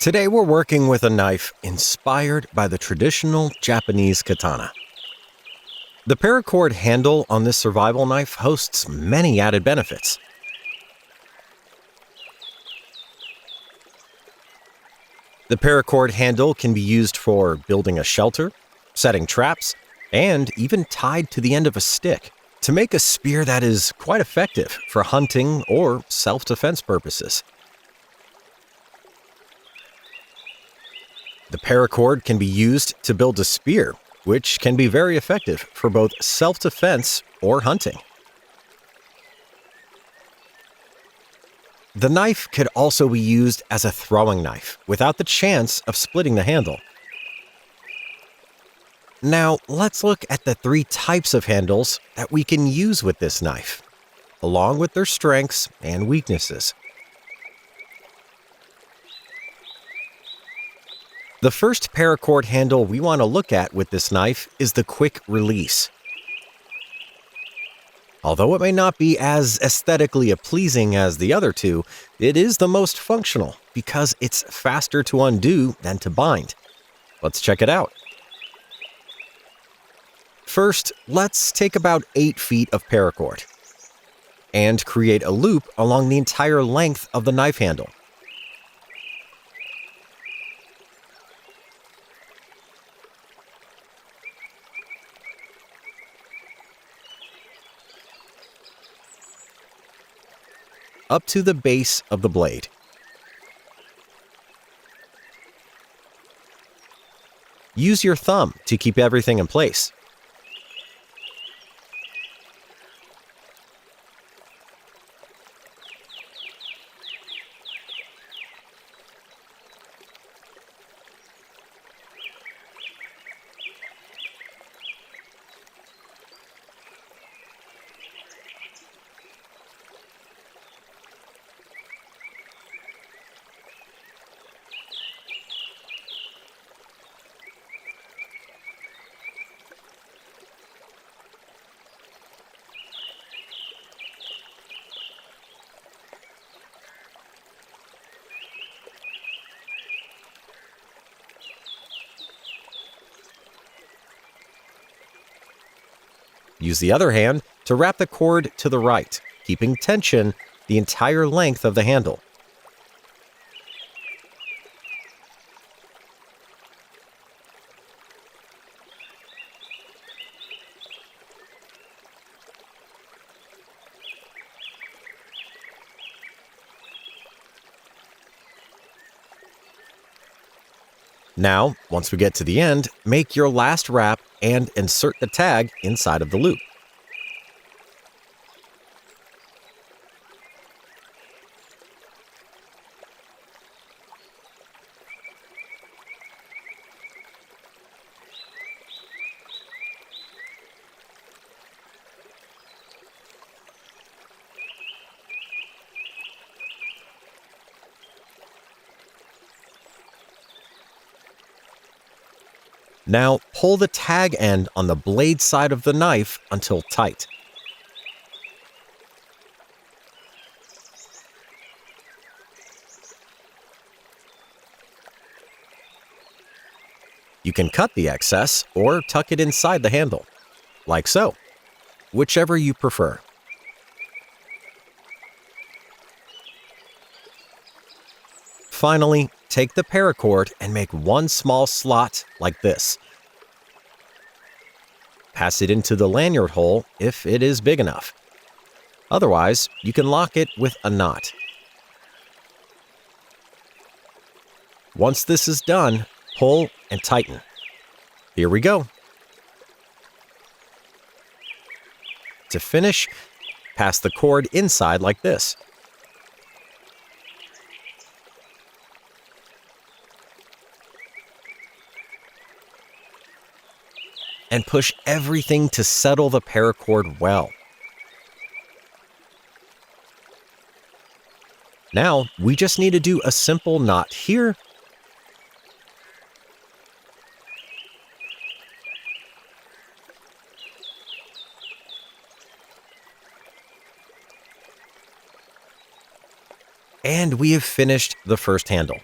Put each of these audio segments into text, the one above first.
Today we're working with a knife inspired by the traditional Japanese katana. The paracord handle on this survival knife hosts many added benefits. The paracord handle can be used for building a shelter, setting traps, and even tied to the end of a stick to make a spear that is quite effective for hunting or self-defense purposes. The paracord can be used to build a spear, which can be very effective for both self-defense or hunting. The knife could also be used as a throwing knife without the chance of splitting the handle. Now, let's look at the 3 types of handles that we can use with this knife, along with their strengths and weaknesses. The first paracord handle we want to look at with this knife is the quick release. Although it may not be as aesthetically pleasing as the other two, it is the most functional because it's faster to undo than to bind. Let's check it out. First, let's take about 8 feet of paracord and create a loop along the entire length of the knife handle. Up to the base of the blade. Use your thumb to keep everything in place. Use the other hand to wrap the cord to the right, keeping tension the entire length of the handle. Now, once we get to the end, make your last wrap and insert the tag inside of the loop. Now, pull the tag end on the blade side of the knife until tight. You can cut the excess or tuck it inside the handle, like so, whichever you prefer. Finally, take the paracord and make one small slot like this. Pass it into the lanyard hole if it is big enough. Otherwise, you can lock it with a knot. Once this is done, pull and tighten. Here we go. To finish, pass the cord inside like this. And push everything to settle the paracord well. Now, we just need to do a simple knot here and we have finished the first handle.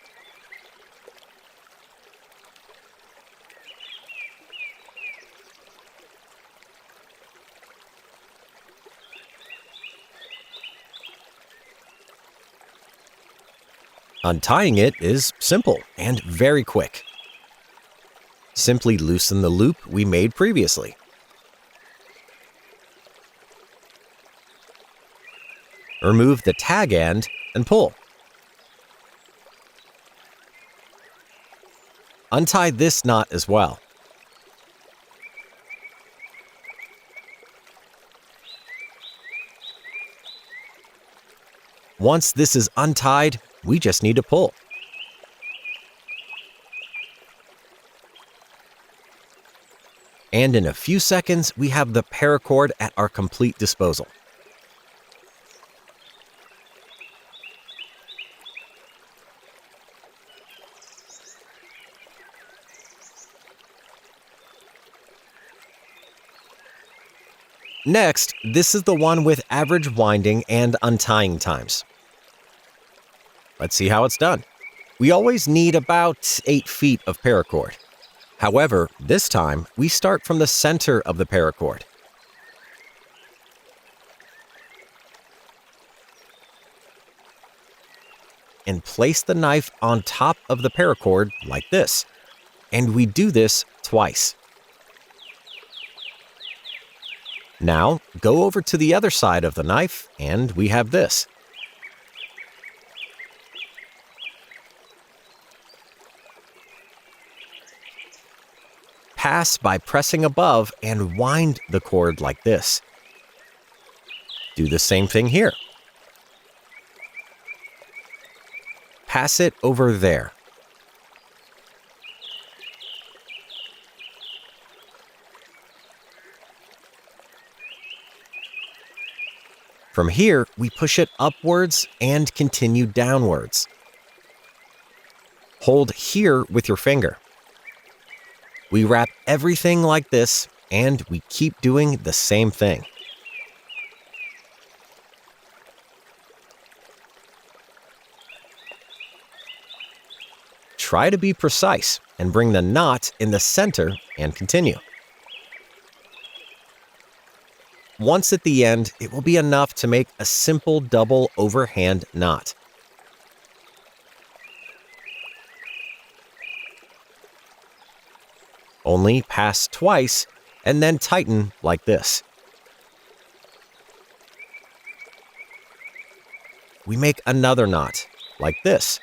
Untying it is simple and very quick. Simply loosen the loop we made previously. Remove the tag end and pull. Untie this knot as well. Once this is untied, we just need to pull. And in a few seconds, we have the paracord at our complete disposal. Next, this is the one with average winding and untying times. Let's see how it's done. We always need about 8 feet of paracord. However, this time, we start from the center of the paracord. And place the knife on top of the paracord like this. And we do this twice. Now, go over to the other side of the knife, and we have this. Pass by pressing above and wind the cord like this. Do the same thing here. Pass it over there. From here, we push it upwards and continue downwards. Hold here with your finger. We wrap everything like this, and we keep doing the same thing. Try to be precise and bring the knot in the center and continue. Once at the end, it will be enough to make a simple double overhand knot. Only pass twice and then tighten like this. We make another knot like this.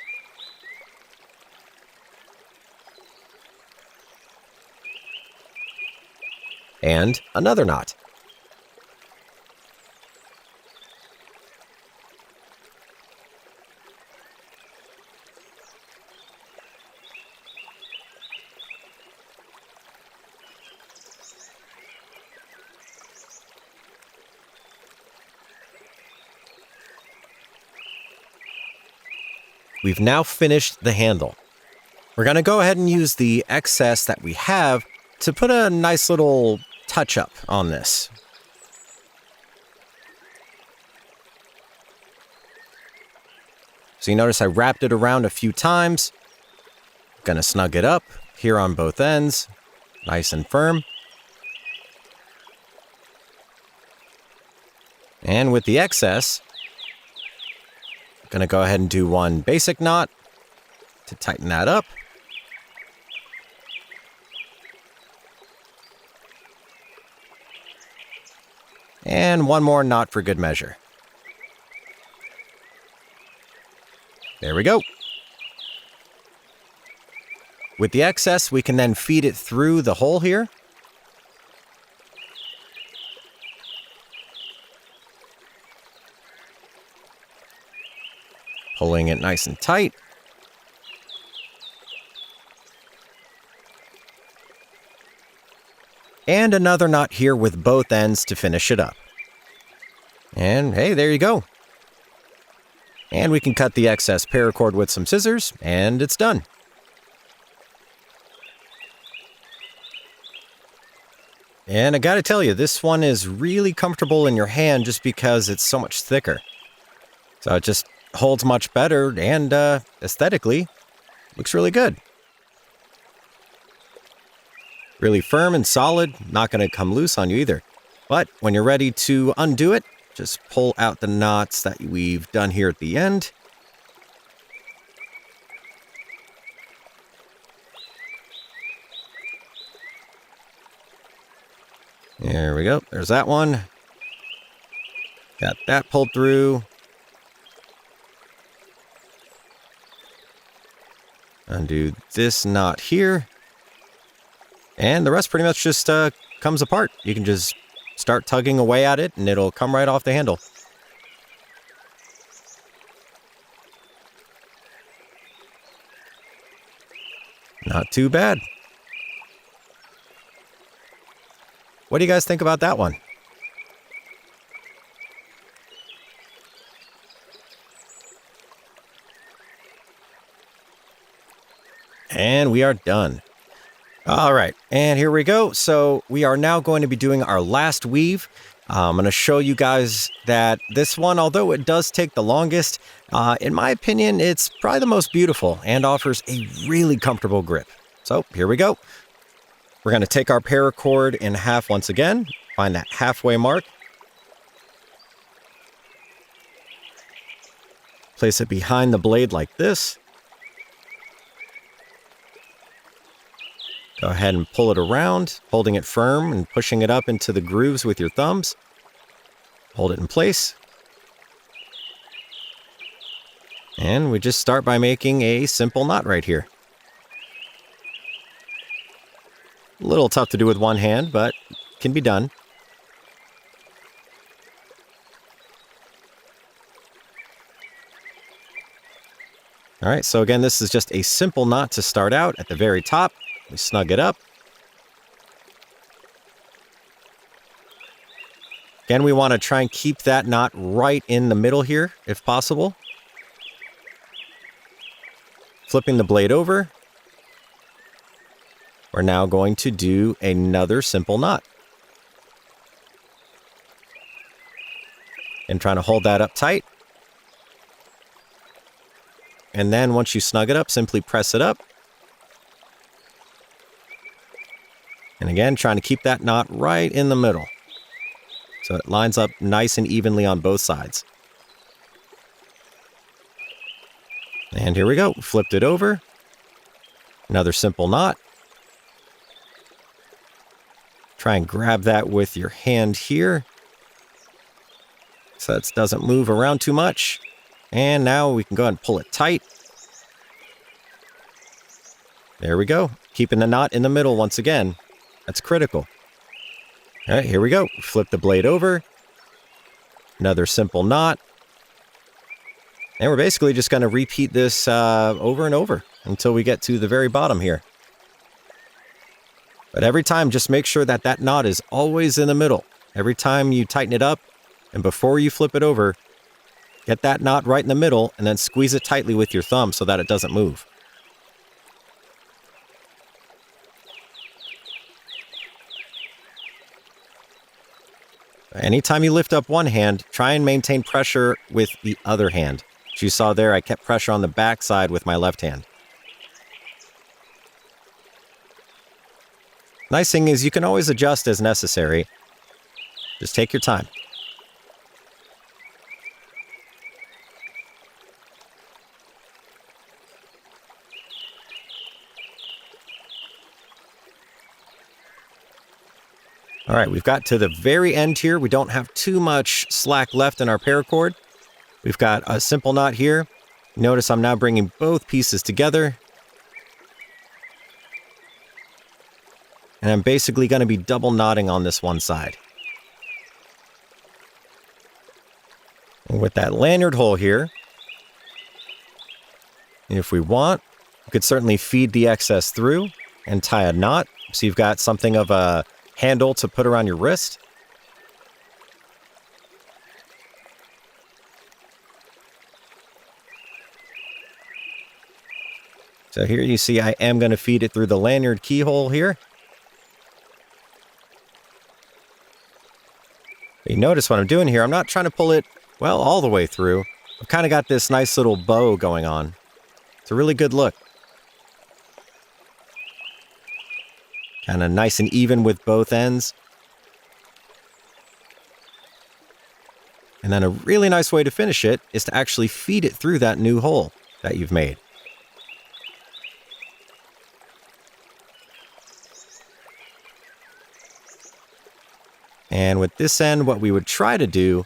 And another knot. We've now finished the handle. We're going to go ahead and use the excess that we have to put a nice little touch-up on this. So you notice I wrapped it around a few times. Going to snug it up here on both ends, nice and firm. And with the excess, I'm going to go ahead and do one basic knot to tighten that up. And one more knot for good measure. There we go. With the excess, we can then feed it through the hole here. Pulling it nice and tight. And another knot here with both ends to finish it up. And hey, there you go. And we can cut the excess paracord with some scissors, and it's done. And I gotta tell you, this one is really comfortable in your hand just because it's so much thicker. So it just holds much better, and aesthetically, looks really good. Really firm and solid, not going to come loose on you either. But when you're ready to undo it, just pull out the knots that we've done here at the end. There we go. There's that one. Got that pulled through. Undo this knot here. And the rest pretty much just comes apart. You can just start tugging away at it and it'll come right off the handle. Not too bad. What do you guys think about that one? And we are done. All right, and here we go. So we are now going to be doing our last weave. I'm going to show you guys that this one, although it does take the longest, in my opinion, it's probably the most beautiful and offers a really comfortable grip. So here we go. We're going to take our paracord in half once again, find that halfway mark. Place it behind the blade like this. Go ahead and pull it around, holding it firm and pushing it up into the grooves with your thumbs. Hold it in place. And we just start by making a simple knot right here. A little tough to do with one hand, but can be done. All right, so again, this is just a simple knot to start out at the very top. We snug it up. Again, we want to try and keep that knot right in the middle here, if possible. Flipping the blade over. We're now going to do another simple knot. And trying to hold that up tight. And then once you snug it up, simply press it up. And again, trying to keep that knot right in the middle. So it lines up nice and evenly on both sides. And here we go. Flipped it over. Another simple knot. Try and grab that with your hand here. So that doesn't move around too much. And now we can go ahead and pull it tight. There we go. Keeping the knot in the middle once again. That's critical. All right, here we go. Flip the blade over. Another simple knot. And we're basically just going to repeat this over and over until we get to the very bottom here. But every time, just make sure that that knot is always in the middle. Every time you tighten it up and before you flip it over, get that knot right in the middle and then squeeze it tightly with your thumb so that it doesn't move. Anytime you lift up one hand, try and maintain pressure with the other hand. As you saw there, I kept pressure on the back side with my left hand. Nice thing is you can always adjust as necessary. Just take your time. All right, we've got to the very end here. We don't have too much slack left in our paracord. We've got a simple knot here. Notice I'm now bringing both pieces together. And I'm basically going to be double knotting on this one side. And with that lanyard hole here, if we want, we could certainly feed the excess through and tie a knot. So you've got something of a handle to put around your wrist. So here you see I am going to feed it through the lanyard keyhole here. But you notice what I'm doing here, I'm not trying to pull it, well, all the way through. I've kind of got this nice little bow going on. It's a really good look. Kind of nice and even with both ends. And then a really nice way to finish it is to actually feed it through that new hole that you've made. And with this end, what we would try to do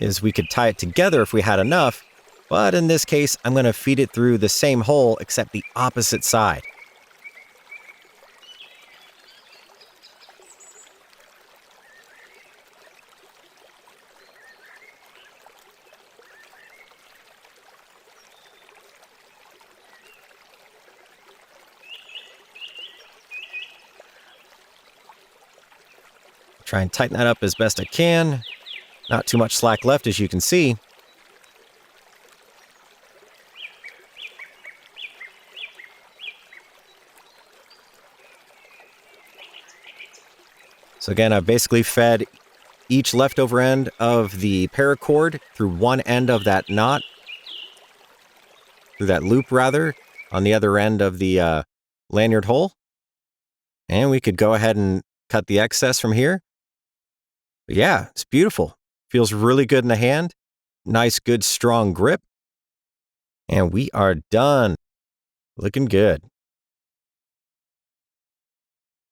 is we could tie it together if we had enough, but in this case, I'm going to feed it through the same hole except the opposite side. Try and tighten that up as best I can. Not too much slack left, as you can see. So again, I've basically fed each leftover end of the paracord through one end of that knot, through that loop rather, on the other end of the lanyard hole. And we could go ahead and cut the excess from here. But yeah, it's beautiful. Feels really good in the hand. Nice, good, strong grip. And we are done. Looking good.